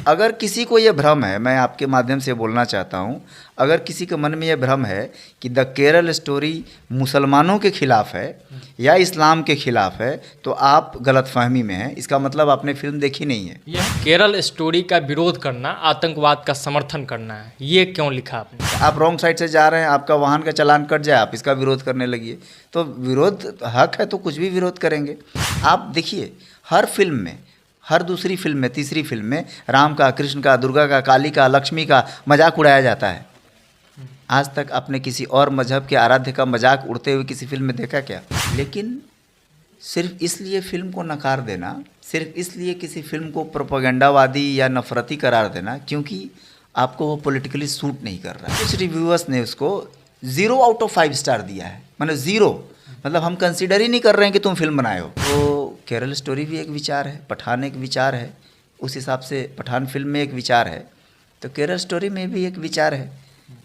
अगर किसी को ये भ्रम है, मैं आपके माध्यम से बोलना चाहता हूँ, अगर किसी के मन में ये भ्रम है कि द केरल स्टोरी मुसलमानों के खिलाफ है या इस्लाम के खिलाफ है, तो आप गलतफहमी में हैं। इसका मतलब आपने फिल्म देखी नहीं है। यह केरल स्टोरी का विरोध करना, आतंकवाद का समर्थन करना है, ये क्यों लिखा आपने? आप रॉन्ग साइड से जा रहे हैं, आपका वाहन का चालान कट जाए, आप इसका विरोध करने लगिए। तो विरोध हक है तो कुछ भी विरोध करेंगे। आप देखिए, हर फिल्म में, हर दूसरी फिल्म में, तीसरी फिल्म में राम का, कृष्ण का, दुर्गा का, काली का, लक्ष्मी का मजाक उड़ाया जाता है। आज तक आपने किसी और मजहब के आराध्य का मजाक उड़ते हुए किसी फिल्म में देखा क्या? लेकिन सिर्फ इसलिए फिल्म को नकार देना, सिर्फ इसलिए किसी फिल्म को प्रोपेगेंडावादी या नफरती करार देना क्योंकि आपको वो पॉलिटिकली सूट नहीं कर रहा है। कुछ रिव्यूअर्स ने उसको 0 आउट ऑफ 5 स्टार दिया है, मतलब 0, मतलब हम कंसिडर ही नहीं कर रहे हैं कि तुम फिल्म बनाए हो। तो केरल स्टोरी भी एक विचार है, पठान एक विचार है, उस हिसाब से पठान फिल्म में एक विचार है, तो केरल स्टोरी में भी एक विचार है।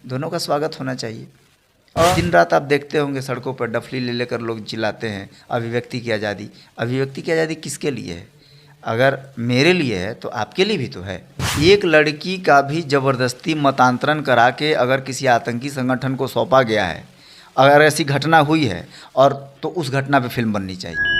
दोनों का स्वागत होना चाहिए। और दिन रात आप देखते होंगे सड़कों पर डफली ले लेकर लोग चिल्लाते हैं अभिव्यक्ति की आज़ादी। अभिव्यक्ति की आज़ादी किसके लिए है? अगर मेरे लिए है तो आपके लिए भी तो है। एक लड़की का भी ज़बरदस्ती मतांतरण करा के अगर किसी आतंकी संगठन को सौंपा गया है, अगर ऐसी घटना हुई है, और तो उस घटना पे फिल्म बननी चाहिए।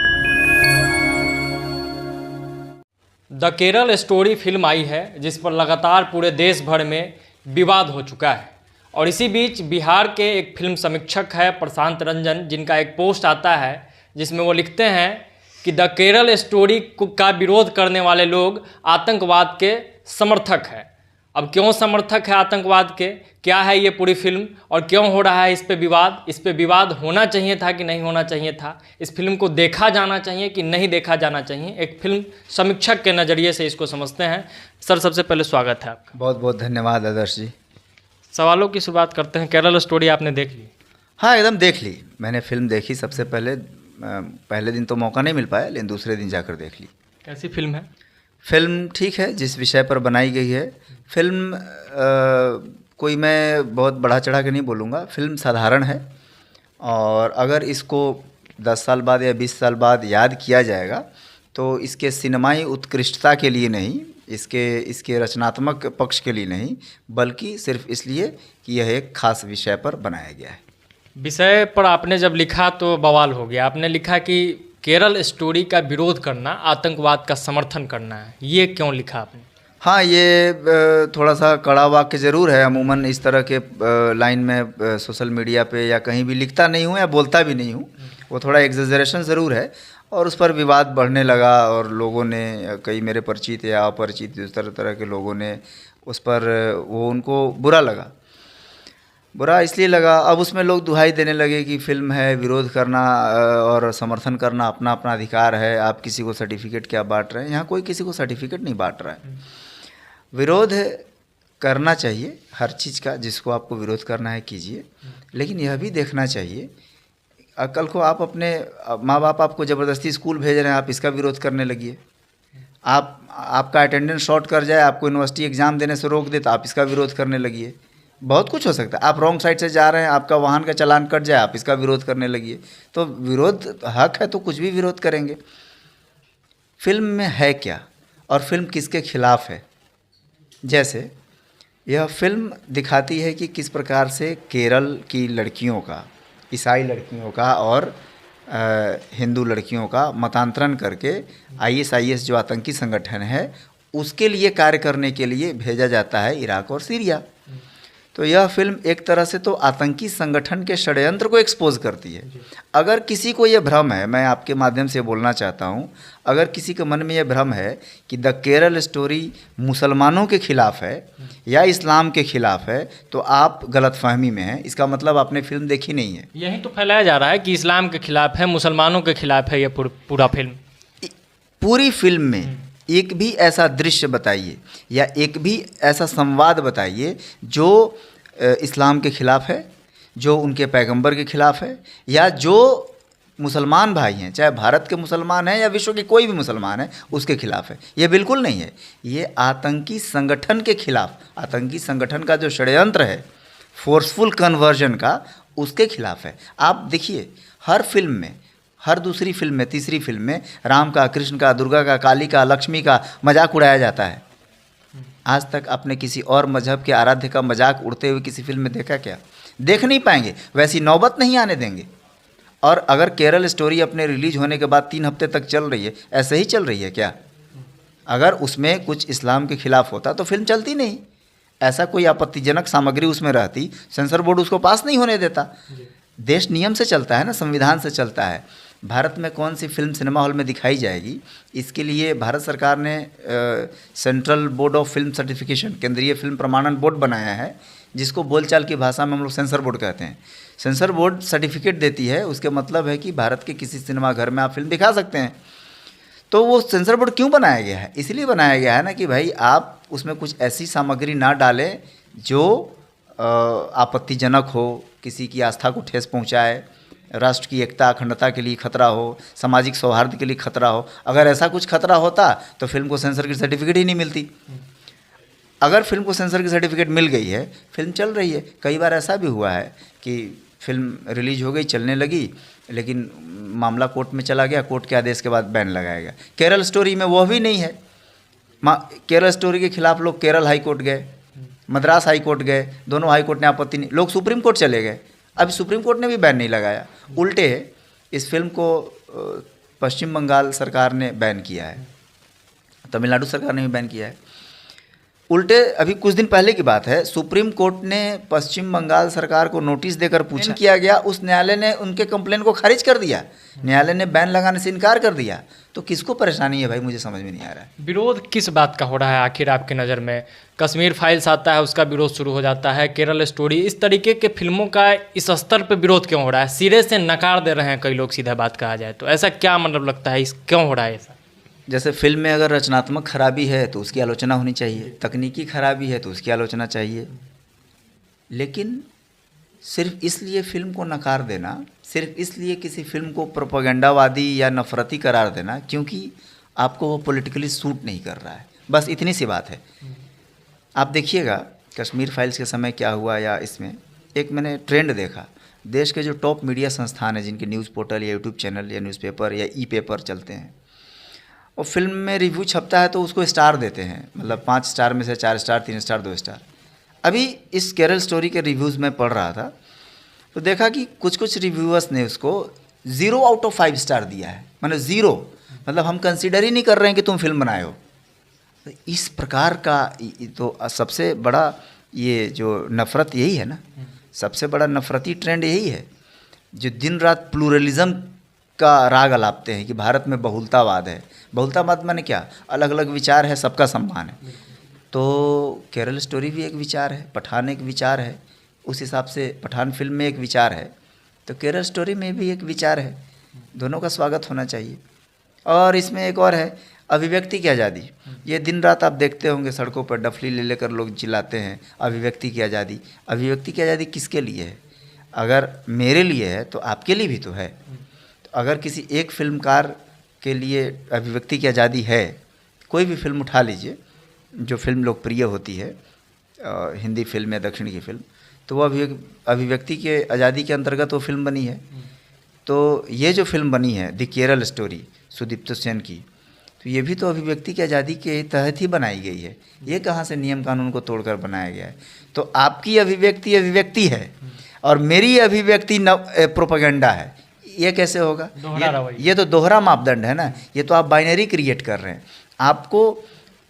द केरल स्टोरी फिल्म आई है जिस पर लगातार पूरे देश भर में विवाद हो चुका है। और इसी बीच बिहार के एक फिल्म समीक्षक है प्रशांत रंजन, जिनका एक पोस्ट आता है जिसमें वो लिखते हैं कि द केरल स्टोरी का विरोध करने वाले लोग आतंकवाद के समर्थक हैं। अब क्यों समर्थक है आतंकवाद के, क्या है ये पूरी फिल्म और क्यों हो रहा है इस पे विवाद? इस पे विवाद होना चाहिए था कि नहीं होना चाहिए था? इस फिल्म को देखा जाना चाहिए कि नहीं देखा जाना चाहिए? एक फिल्म समीक्षक के नज़रिए से इसको समझते हैं। सर, सबसे पहले स्वागत है आपका। बहुत बहुत धन्यवाद आदर्श जी। सवालों की शुरुआत करते हैं। केरल स्टोरी आपने देख ली? हाँ, एकदम देख ली। मैंने फिल्म देखी सबसे पहले दिन तो मौका नहीं मिल पाया, लेकिन दूसरे दिन जाकर देख ली। कैसी फिल्म है? फिल्म ठीक है, जिस विषय पर बनाई गई है। फिल्म कोई मैं बहुत बढ़ा चढ़ा के नहीं बोलूँगा, फिल्म साधारण है। और अगर इसको 10 साल बाद या 20 साल बाद याद किया जाएगा तो इसके सिनेमाई उत्कृष्टता के लिए नहीं, इसके रचनात्मक पक्ष के लिए नहीं, बल्कि सिर्फ इसलिए कि यह एक खास विषय पर बनाया गया है। विषय पर आपने जब लिखा तो बवाल हो गया। आपने लिखा कि केरल स्टोरी का विरोध करना, आतंकवाद का समर्थन करना है। ये क्यों लिखा आपने? हाँ, ये थोड़ा सा कड़ा वाक्य ज़रूर है। अमूमन इस तरह के लाइन में सोशल मीडिया पे या कहीं भी लिखता नहीं हूँ या बोलता भी नहीं हूँ। वो थोड़ा एग्जेजरेशन ज़रूर है और उस पर विवाद बढ़ने लगा और लोगों ने, कई मेरे परिचित या अपरिचित इस तरह के लोगों ने उस पर, वो उनको बुरा इसलिए लगा। अब उसमें लोग दुहाई देने लगे कि फिल्म है, विरोध करना और समर्थन करना अपना अपना अधिकार है, आप किसी को सर्टिफिकेट क्या बांट रहे हैं? यहाँ कोई किसी को सर्टिफिकेट नहीं बांट रहा है। विरोध करना चाहिए हर चीज़ का, जिसको आपको विरोध करना है कीजिए, लेकिन यह भी देखना चाहिए कल को आप अपने माँ बाप आपको ज़बरदस्ती स्कूल भेज रहे हैं, आप इसका विरोध करने लगिए। आपका अटेंडेंस शॉर्ट कर जाए, आपको यूनिवर्सिटी एग्ज़ाम देने से रोक दे तो आप इसका विरोध करने लगिए। बहुत कुछ हो सकता है। आप रॉन्ग साइड से जा रहे हैं, आपका वाहन का चालान कट जाए, आप इसका विरोध करने लगिए। तो विरोध हक है तो कुछ भी विरोध करेंगे। फिल्म में है क्या और फिल्म किसके खिलाफ है? जैसे यह फिल्म दिखाती है कि किस प्रकार से केरल की लड़कियों का, ईसाई लड़कियों का और हिंदू लड़कियों का मतांतरण करके ISIS जो आतंकी संगठन है उसके लिए कार्य करने के लिए भेजा जाता है इराक और सीरिया। तो यह फिल्म एक तरह से तो आतंकी संगठन के षड्यंत्र को एक्सपोज करती है। अगर किसी को यह भ्रम है, मैं आपके माध्यम से बोलना चाहता हूँ, अगर किसी के मन में यह भ्रम है कि द केरल स्टोरी मुसलमानों के खिलाफ है या इस्लाम के खिलाफ है, तो आप गलतफहमी में हैं। इसका मतलब आपने फिल्म देखी नहीं है। यही तो फैलाया जा रहा है कि इस्लाम के खिलाफ है, मुसलमानों के खिलाफ है। ये पूरा फिल्म, पूरी फिल्म में एक भी ऐसा दृश्य बताइए या एक भी ऐसा संवाद बताइए जो इस्लाम के खिलाफ है, जो उनके पैगंबर के खिलाफ है, या जो मुसलमान भाई हैं, चाहे भारत के मुसलमान हैं या विश्व के कोई भी मुसलमान है, उसके खिलाफ है। ये बिल्कुल नहीं है। ये आतंकी संगठन के खिलाफ, आतंकी संगठन का जो षड्यंत्र है फोर्सफुल कन्वर्जन का, उसके खिलाफ है। आप देखिए, हर फिल्म में, हर दूसरी फिल्म में, तीसरी फिल्म में राम का, कृष्ण का, दुर्गा का, काली का, लक्ष्मी का मजाक उड़ाया जाता है। आज तक आपने किसी और मजहब के आराध्य का मजाक उड़ते हुए किसी फिल्म में देखा क्या? देख नहीं पाएंगे, वैसी नौबत नहीं आने देंगे। और अगर केरल स्टोरी अपने रिलीज होने के बाद 3 हफ्ते तक चल रही है, ऐसे ही चल रही है क्या? अगर उसमें कुछ इस्लाम के खिलाफ होता तो फिल्म चलती नहीं। ऐसा कोई आपत्तिजनक सामग्री उसमें रहती, सेंसर बोर्ड उसको पास नहीं होने देता। देश नियम से चलता है ना, संविधान से चलता है। भारत में कौन सी फिल्म सिनेमा हॉल में दिखाई जाएगी, इसके लिए भारत सरकार ने central board of film certification, केंद्रीय फिल्म प्रमाणन बोर्ड बनाया है, जिसको बोलचाल की भाषा में हम लोग सेंसर बोर्ड कहते हैं। सेंसर बोर्ड सर्टिफिकेट देती है, उसके मतलब है कि भारत के किसी सिनेमा घर में आप फिल्म दिखा सकते हैं। तो वो सेंसर बोर्ड क्यों बनाया गया है? इसलिए बनाया गया है ना कि भाई आप उसमें कुछ ऐसी सामग्री ना डालें जो आपत्तिजनक हो, किसी की आस्था को ठेस पहुंचाए, राष्ट्र की एकता अखंडता के लिए खतरा हो, सामाजिक सौहार्द के लिए खतरा हो। अगर ऐसा कुछ खतरा होता तो फिल्म को सेंसर की सर्टिफिकेट ही नहीं मिलती। अगर फिल्म को सेंसर की सर्टिफिकेट मिल गई है, फिल्म चल रही है। कई बार ऐसा भी हुआ है कि फिल्म रिलीज हो गई, चलने लगी, लेकिन मामला कोर्ट में चला गया, कोर्ट के आदेश के बाद बैन लगाया गया। केरल स्टोरी में वो भी नहीं है। केरल स्टोरी के खिलाफ लोग केरल हाई कोर्ट गए, मद्रास हाई कोर्ट गए, दोनों हाई कोर्ट ने आपत्ति नहीं, लोग सुप्रीम कोर्ट चले गए, अभी सुप्रीम कोर्ट ने भी बैन नहीं लगाया। उल्टे इस फिल्म को पश्चिम बंगाल सरकार ने बैन किया है, तमिलनाडु सरकार ने भी बैन किया है। उल्टे अभी कुछ दिन पहले की बात है, सुप्रीम कोर्ट ने पश्चिम बंगाल सरकार को नोटिस देकर पूछा किया गया, उस न्यायालय ने उनके कंप्लेन को खारिज कर दिया। न्यायालय ने बैन लगाने से इनकार कर दिया। तो किसको परेशानी है भाई, मुझे समझ में नहीं आ रहा है। विरोध किस बात का हो रहा है आखिर आपकी नज़र में? कश्मीर फाइल्स आता है, उसका विरोध शुरू हो जाता है, केरल स्टोरी, इस तरीके के फिल्मों का इस स्तर पर विरोध क्यों हो रहा है? सिरे से नकार दे रहे हैं कई लोग, सीधा बात कहा जाए तो। ऐसा क्या मतलब लगता है, क्यों हो रहा है ऐसा? जैसे फिल्म में अगर रचनात्मक खराबी है तो उसकी आलोचना होनी चाहिए, तकनीकी खराबी है तो उसकी आलोचना चाहिए, लेकिन सिर्फ इसलिए फिल्म को नकार देना, सिर्फ इसलिए किसी फिल्म को प्रोपेगेंडावादी या नफरती करार देना क्योंकि आपको वो पॉलिटिकली सूट नहीं कर रहा है, बस इतनी सी बात है। आप देखिएगा कश्मीर फाइल्स के समय क्या हुआ, या इसमें एक मैंने ट्रेंड देखा, देश के जो टॉप मीडिया संस्थान हैं, जिनके न्यूज़ पोर्टल या यूट्यूब चैनल या न्यूज़पेपर या ई पेपर चलते हैं, और फिल्म में रिव्यू छपता है तो उसको स्टार देते हैं, मतलब 5 स्टार में से 4 स्टार, 3 स्टार, 2 स्टार। अभी इस केरल स्टोरी के रिव्यूज़ में पढ़ रहा था तो देखा कि कुछ रिव्यूअर्स ने उसको 0 आउट ऑफ 5 स्टार दिया है, मतलब 0, मतलब हम कंसीडर ही नहीं कर रहे हैं कि तुम फिल्म बनाए हो। तो इस प्रकार का तो सबसे बड़ा ये जो नफ़रत यही है ना, सबसे बड़ा नफ़रती ट्रेंड यही है, जो दिन रात प्लूरलिज्म का राग अलापते हैं कि भारत में बहुलतावाद है। बहुलतावाद माने क्या? अलग अलग विचार है, सबका सम्मान है। तो केरल स्टोरी भी एक विचार है, पठान एक विचार है, उस हिसाब से पठान फिल्म में एक विचार है, तो केरल स्टोरी में भी एक विचार है। दोनों का स्वागत होना चाहिए। और इसमें एक और है, अभिव्यक्ति की आज़ादी। ये दिन रात आप देखते होंगे सड़कों पर डफली ले लेकर लोग चिल्लाते हैं अभिव्यक्ति की आज़ादी। अभिव्यक्ति की आज़ादी किसके लिए है? अगर मेरे लिए है तो आपके लिए भी तो है। तो अगर किसी एक फिल्मकार के लिए अभिव्यक्ति की आज़ादी है, कोई भी फिल्म उठा लीजिए जो फिल्म लोकप्रिय होती है, हिंदी फिल्म या दक्षिण की फिल्म, तो वो अभिव्यक्ति के आज़ादी के अंतर्गत वो फिल्म बनी है। तो ये जो फिल्म बनी है द केरल स्टोरी सुदीप्तो सेन की, तो ये भी तो अभिव्यक्ति की आज़ादी के तहत ही बनाई गई है। ये कहाँ से नियम कानून को तोड़कर बनाया गया है? तो आपकी अभिव्यक्ति अभिव्यक्ति है और मेरी अभिव्यक्ति प्रोपेगेंडा है, ये कैसे होगा? ये तो दोहरा मापदंड है ना। ये तो आप बाइनरी क्रिएट कर रहे हैं। आपको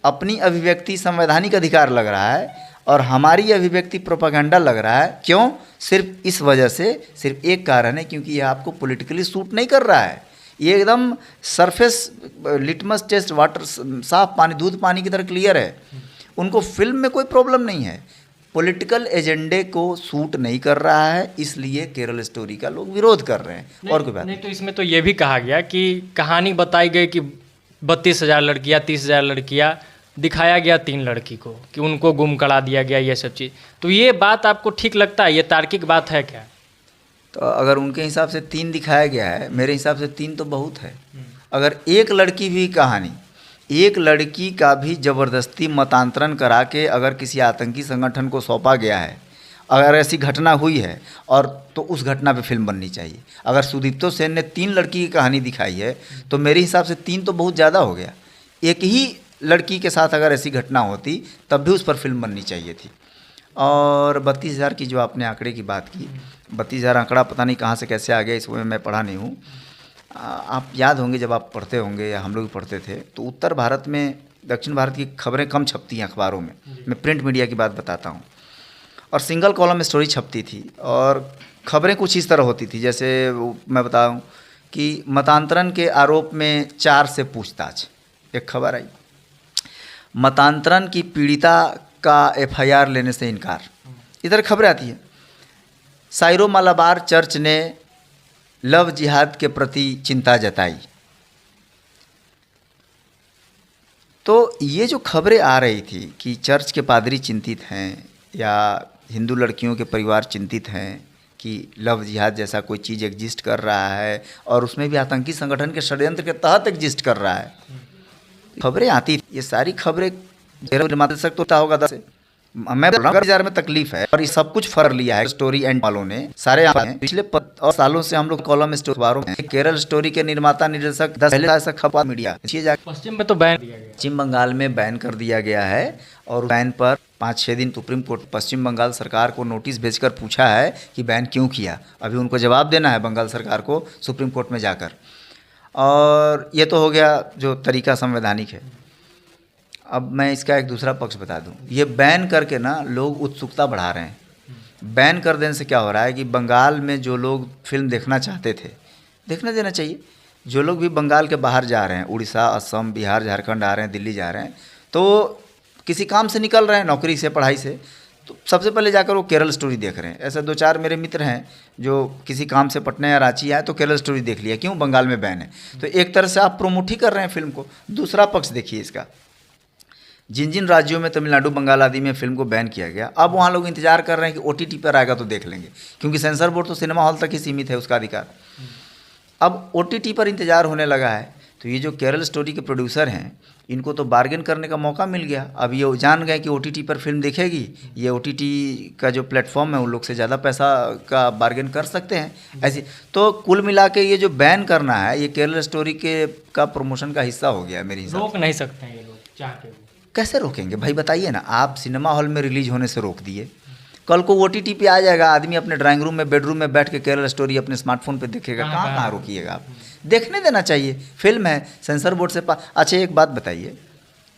अपनी अभिव्यक्ति संवैधानिक अधिकार लग रहा है और हमारी अभिव्यक्ति प्रोपेगेंडा लग रहा है। क्यों? सिर्फ इस वजह से, सिर्फ एक कारण है, क्योंकि ये आपको पॉलिटिकली सूट नहीं कर रहा है। ये एकदम सरफेस लिटमस टेस्ट वाटर, साफ पानी, दूध पानी की तरह क्लियर है। उनको फिल्म में कोई प्रॉब्लम नहीं है, पॉलिटिकल एजेंडे को सूट नहीं कर रहा है, इसलिए केरल स्टोरी का लोग विरोध कर रहे हैं। और कोई बात नहीं। तो इसमें तो ये भी कहा गया कि कहानी बताई गई कि 32,000 लड़कियाँ, 30,000 लड़कियाँ, दिखाया गया 3 लड़की को कि उनको गुम करा दिया गया, ये सब चीज़। तो ये बात आपको ठीक लगता है? ये तार्किक बात है क्या? तो अगर उनके हिसाब से 3 दिखाया गया है, मेरे हिसाब से 3 तो बहुत है। अगर एक लड़की भी कहानी, एक लड़की का भी ज़बरदस्ती मतांतरण करा के अगर किसी आतंकी संगठन को सौंपा गया है, अगर ऐसी घटना हुई है, और तो उस घटना पे फिल्म बननी चाहिए। अगर सुदीप्तो सेन ने 3 लड़की की कहानी दिखाई है तो मेरे हिसाब से 3 तो बहुत ज़्यादा हो गया। एक ही लड़की के साथ अगर ऐसी घटना होती तब भी उस पर फिल्म बननी चाहिए थी। और 32,000 की जो आपने आंकड़े की बात की, 32,000 आंकड़ा पता नहीं कहाँ से कैसे आ गया, इसमें मैं पढ़ा नहीं हूँ। आप याद होंगे जब आप पढ़ते होंगे या हम लोग भी पढ़ते थे, तो उत्तर भारत में दक्षिण भारत की खबरें कम छपती हैं अखबारों में। मैं प्रिंट मीडिया की बात बताता हूँ। और सिंगल कॉलम स्टोरी छपती थी और खबरें कुछ इस तरह होती थी, जैसे मैं बताऊँ कि मतांतरण के आरोप में 4 से पूछताछ, एक खबर आई। मतांतरण की पीड़िता का FIR लेने से इनकार, इधर खबरें आती है। साइरो मालाबार चर्च ने लव जिहाद के प्रति चिंता जताई। तो ये जो खबरें आ रही थी कि चर्च के पादरी चिंतित हैं या हिंदू लड़कियों के परिवार चिंतित हैं कि लव जिहाद जैसा कोई चीज़ एग्जिस्ट कर रहा है और उसमें भी आतंकी संगठन के षड्यंत्र के तहत एग्जिस्ट कर रहा है, खबरें आती थी। ये सारी खबरें निर्माता तक तो होगा 10 से, मैं बोल रहा हूँ बाजार में तकलीफ है और ये सब कुछ फर लिया है स्टोरी एंड वालों ने सारे पिछले और सालों से हम लोग कॉलम स्टोरी अखबारों में केरल स्टोरी के निर्माता निर्देशक 10 पहले ऐसा खबर मीडिया पश्चिम में तो बैन दिया गया, पश्चिम बंगाल में बैन कर दिया गया है। और बैन पर 5-6 दिन सुप्रीम कोर्ट पश्चिम बंगाल सरकार को नोटिस भेजकर पूछा है कि बैन क्यों किया। अभी उनको जवाब देना है बंगाल सरकार को सुप्रीम कोर्ट में जाकर। और ये तो हो गया जो तरीका संवैधानिक है। अब मैं इसका एक दूसरा पक्ष बता दूं, ये बैन करके ना लोग उत्सुकता बढ़ा रहे हैं। बैन कर देने से क्या हो रहा है कि बंगाल में जो लोग फिल्म देखना चाहते थे, देखने देना चाहिए। जो लोग भी बंगाल के बाहर जा रहे हैं, उड़ीसा, असम, बिहार, झारखंड आ रहे हैं, दिल्ली जा रहे हैं, तो किसी काम से निकल रहे हैं, नौकरी से, पढ़ाई से, तो सबसे पहले जाकर वो केरल स्टोरी देख रहे हैं। ऐसे 2-4 मेरे मित्र हैं जो किसी काम से पटना या रांची आए तो केरल स्टोरी देख लिया, क्यों, बंगाल में बैन है। तो एक तरह से आप प्रोमोट ही कर रहे हैं फिल्म को। दूसरा पक्ष देखिए इसका, जिन जिन राज्यों में तमिलनाडु, बंगाल आदि में फिल्म को बैन किया गया, अब वहाँ लोग इंतजार कर रहे हैं कि OTT पर आएगा तो देख लेंगे, क्योंकि सेंसर बोर्ड तो सिनेमा हॉल तक ही सीमित है उसका अधिकार। अब OTT पर इंतजार होने लगा है। तो ये जो केरल स्टोरी के प्रोड्यूसर हैं, इनको तो बार्गेन करने का मौका मिल गया। अब ये जान गए कि OTT पर फिल्म देखेगी, ये OTT का जो प्लेटफॉर्म है उन लोग से ज़्यादा पैसा का बार्गेन कर सकते हैं ऐसी। तो कुल मिला के ये जो बैन करना है, ये केरल स्टोरी के का प्रमोशन का हिस्सा हो गया मेरी हिसाब से। रोक नहीं सकते हैं ये लोग चाह के भी। कैसे रोकेंगे भाई बताइए ना। आप सिनेमा हॉल में रिलीज होने से रोक दिए, कल को OTT पे आ जाएगा, आदमी अपने ड्राइंग रूम में, बेडरूम में बैठ के केरल स्टोरी अपने स्मार्टफोन पे देखेगा। कहाँ रोकिएगा आप। देखने देना चाहिए, फिल्म है, सेंसर बोर्ड से अच्छा एक बात बताइए,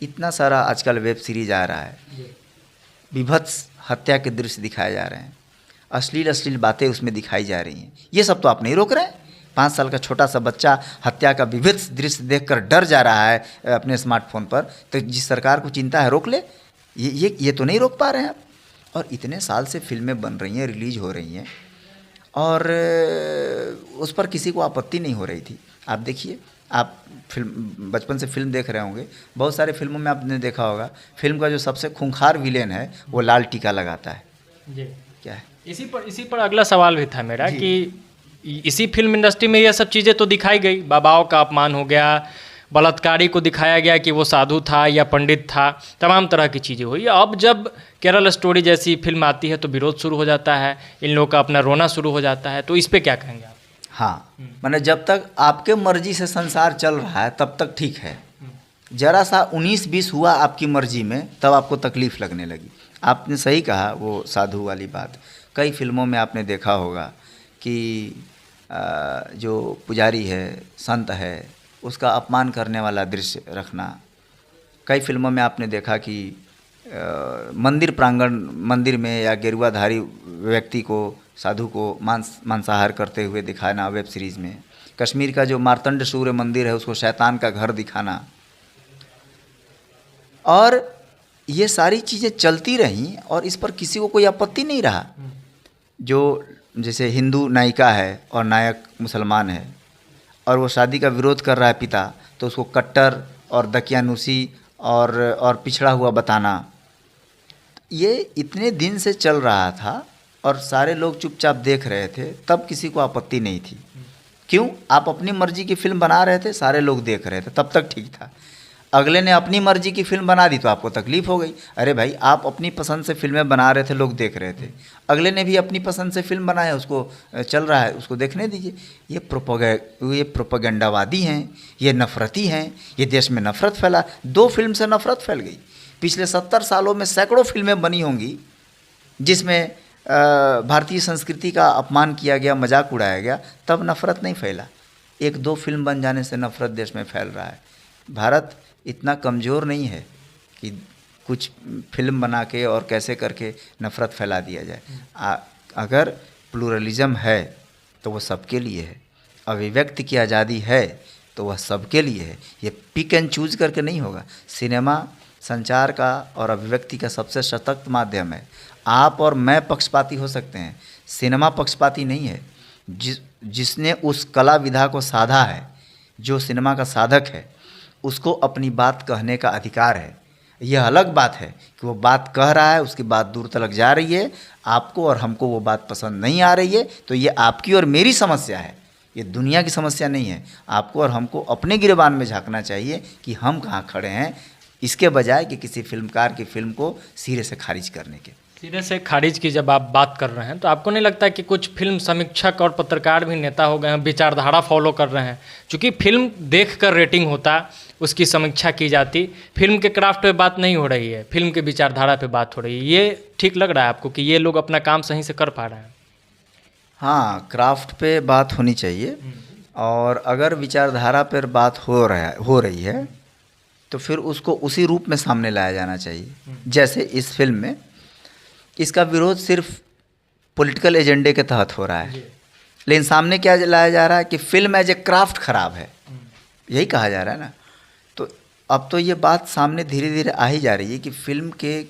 इतना सारा आजकल वेब सीरीज आ रहा है, विभत्स हत्या के दृश्य दिखाए जा रहे हैं, अश्लील बातें उसमें दिखाई जा रही हैं, ये सब तो आप नहीं रोक रहे हैं। 5 साल का छोटा सा बच्चा हत्या का विभत्स दृश्य देखकर डर जा रहा है अपने स्मार्टफोन पर, तो जिस सरकार को चिंता है रोक ले। ये तो नहीं रोक पा रहे हैं आप। और इतने साल से फिल्में बन रही हैं, रिलीज हो रही हैं, और उस पर किसी को आपत्ति नहीं हो रही थी। आप देखिए, आप फिल्म बचपन से फिल्म देख रहे होंगे, बहुत सारे फिल्मों में आपने देखा होगा, फिल्म का जो सबसे खूंखार विलेन है वो लाल टीका लगाता है। जी, क्या है इसी पर अगला सवाल भी था मेरा कि इसी फिल्म इंडस्ट्री में ये सब चीज़ें तो दिखाई गई, बाबाओं का अपमान हो गया, बलात्कारी को दिखाया गया कि वो साधु था या पंडित था, तमाम तरह की चीज़ें हुई। अब जब केरल स्टोरी जैसी फिल्म आती है तो विरोध शुरू हो जाता है, इन लोगों का अपना रोना शुरू हो जाता है। तो इस पे क्या कहेंगे आप? हाँ, माने जब तक आपके मर्जी से संसार चल रहा है तब तक ठीक है, जरा सा 19-20 हुआ आपकी मर्जी में, तब आपको तकलीफ़ लगने लगी। आपने सही कहा वो साधु वाली बात। कई फिल्मों में आपने देखा होगा कि जो पुजारी है, संत है, उसका अपमान करने वाला दृश्य रखना। कई फिल्मों में आपने देखा कि मंदिर प्रांगण, मंदिर में या गेरुआधारी व्यक्ति को, साधु को मांसाहार करते हुए दिखाना वेब सीरीज़ में। कश्मीर का जो मार्तंड सूर्य मंदिर है उसको शैतान का घर दिखाना। और ये सारी चीज़ें चलती रहीं और इस पर किसी को कोई आपत्ति नहीं रहा। जो जैसे हिंदू नायिका है और नायक मुसलमान है और वो शादी का विरोध कर रहा है पिता, तो उसको कट्टर और दकियानूसी और पिछड़ा हुआ बताना, ये इतने दिन से चल रहा था और सारे लोग चुपचाप देख रहे थे, तब किसी को आपत्ति नहीं थी। क्यों? आप अपनी मर्जी की फिल्म बना रहे थे, सारे लोग देख रहे थे, तब तक ठीक था। अगले ने अपनी मर्जी की फिल्म बना दी तो आपको तकलीफ हो गई। अरे भाई, आप अपनी पसंद से फिल्में बना रहे थे, लोग देख रहे थे, अगले ने भी अपनी पसंद से फिल्म बनाया, उसको चल रहा है, उसको देखने दीजिए। ये प्रोपेगेंडावादी हैं, ये नफरती हैं, ये देश में नफरत फैला। 2 फिल्म से नफरत फैल गई। पिछले 70 सालों में सैकड़ों फिल्में बनी होंगी जिसमें भारतीय संस्कृति का अपमान किया गया, मजाक उड़ाया गया, तब नफरत नहीं फैला। 1-2 फिल्म बन जाने से नफरत देश में फैल रहा है। भारत इतना कमज़ोर नहीं है कि कुछ फिल्म बना के और कैसे करके नफ़रत फैला दिया जाए। अगर प्लूरलिज़म है तो वो सबके लिए है, अभिव्यक्ति की आज़ादी है तो वह सबके लिए है। ये पिक एंड चूज करके नहीं होगा। सिनेमा संचार का और अभिव्यक्ति का सबसे सशक्त माध्यम है। आप और मैं पक्षपाती हो सकते हैं, सिनेमा पक्षपाती नहीं है। जिसने उस कला विधा को साधा है, जो सिनेमा का साधक है, उसको अपनी बात कहने का अधिकार है। यह अलग बात है कि वो बात कह रहा है, उसकी बात दूर तक जा रही है, आपको और हमको वो बात पसंद नहीं आ रही है, तो ये आपकी और मेरी समस्या है, ये दुनिया की समस्या नहीं है। आपको और हमको अपने गिरबान में झांकना चाहिए कि हम कहाँ खड़े हैं, इसके बजाय कि किसी फिल्मकार की फिल्म को सिरे से खारिज करने के। सिरे से खारिज की जब आप बात कर रहे हैं तो आपको नहीं लगता कि कुछ फिल्म समीक्षक और पत्रकार भी नेता हो गए हैं, विचारधारा फॉलो कर रहे हैं? क्योंकि फिल्म देखकर रेटिंग होता, उसकी समीक्षा की जाती, फिल्म के क्राफ्ट पे बात नहीं हो रही है, फिल्म के विचारधारा पे बात हो रही है। ये ठीक लग रहा है आपको कि ये लोग अपना काम सही से कर पा रहे हैं? हाँ, क्राफ्ट पे बात होनी चाहिए, और अगर विचारधारा पर बात हो रही है तो फिर उसको उसी रूप में सामने लाया जाना चाहिए। जैसे इस फिल्म में इसका विरोध सिर्फ पॉलिटिकल एजेंडे के तहत हो रहा है, लेकिन सामने क्या लाया जा रहा है कि फिल्म एज ए क्राफ्ट खराब है, यही कहा जा रहा है ना। तो अब तो ये बात सामने धीरे धीरे आ ही जा रही है कि फिल्म के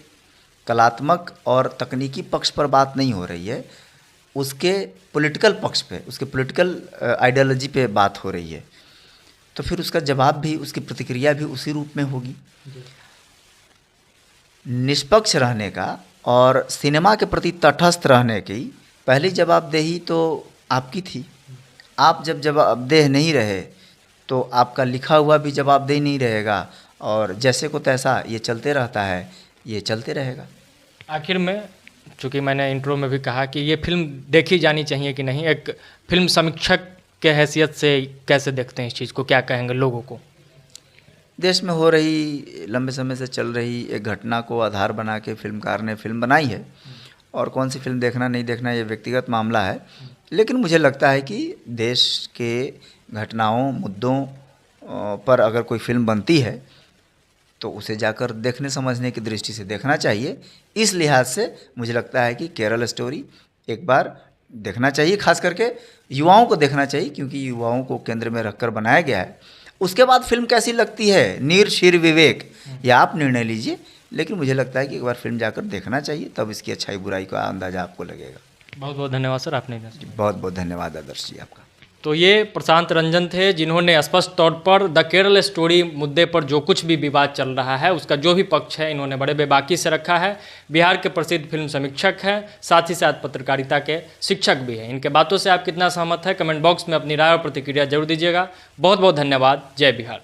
कलात्मक और तकनीकी पक्ष पर बात नहीं हो रही है, उसके पॉलिटिकल पक्ष पे, उसके पॉलिटिकल आइडियोलॉजी पे बात हो रही है। तो फिर उसका जवाब भी, उसकी प्रतिक्रिया भी उसी रूप में होगी। निष्पक्ष रहने का और सिनेमा के प्रति तटस्थ रहने की पहली जवाबदेही तो आपकी थी। आप जब जवाबदेह नहीं रहे तो आपका लिखा हुआ भी जवाबदेह नहीं रहेगा, और जैसे को तैसा ये चलते रहता है, ये चलते रहेगा। आखिर में, चूँकि मैंने इंट्रो में भी कहा कि ये फिल्म देखी जानी चाहिए कि नहीं, एक फिल्म समीक्षक के हैसियत से कैसे देखते हैं इस चीज़ को, क्या कहेंगे लोगों को? देश में हो रही, लंबे समय से चल रही एक घटना को आधार बना के फिल्मकार ने फिल्म बनाई है, और कौन सी फिल्म देखना नहीं देखना ये व्यक्तिगत मामला है। लेकिन मुझे लगता है कि देश के घटनाओं, मुद्दों पर अगर कोई फिल्म बनती है तो उसे जाकर देखने समझने की दृष्टि से देखना चाहिए। इस लिहाज से मुझे लगता है कि केरल स्टोरी एक बार देखना चाहिए, खास करके युवाओं को देखना चाहिए, क्योंकि युवाओं को केंद्र में रखकर बनाया गया है। उसके बाद फिल्म कैसी लगती है, नीर शीर विवेक, या आप निर्णय लीजिए, लेकिन मुझे लगता है कि एक बार फिल्म जाकर देखना चाहिए, तब इसकी अच्छाई बुराई का अंदाजा आपको लगेगा। बहुत बहुत धन्यवाद सर, आपने। बहुत बहुत धन्यवाद आदर्श जी आपका। तो ये प्रशांत रंजन थे, जिन्होंने स्पष्ट तौर पर द केरल स्टोरी मुद्दे पर जो कुछ भी विवाद चल रहा है, उसका जो भी पक्ष है, इन्होंने बड़े बेबाकी से रखा है। बिहार के प्रसिद्ध फिल्म समीक्षक हैं, साथ ही साथ पत्रकारिता के शिक्षक भी हैं। इनके बातों से आप कितना सहमत है, कमेंट बॉक्स में अपनी राय और प्रतिक्रिया जरूर दीजिएगा। बहुत बहुत धन्यवाद। जय बिहार।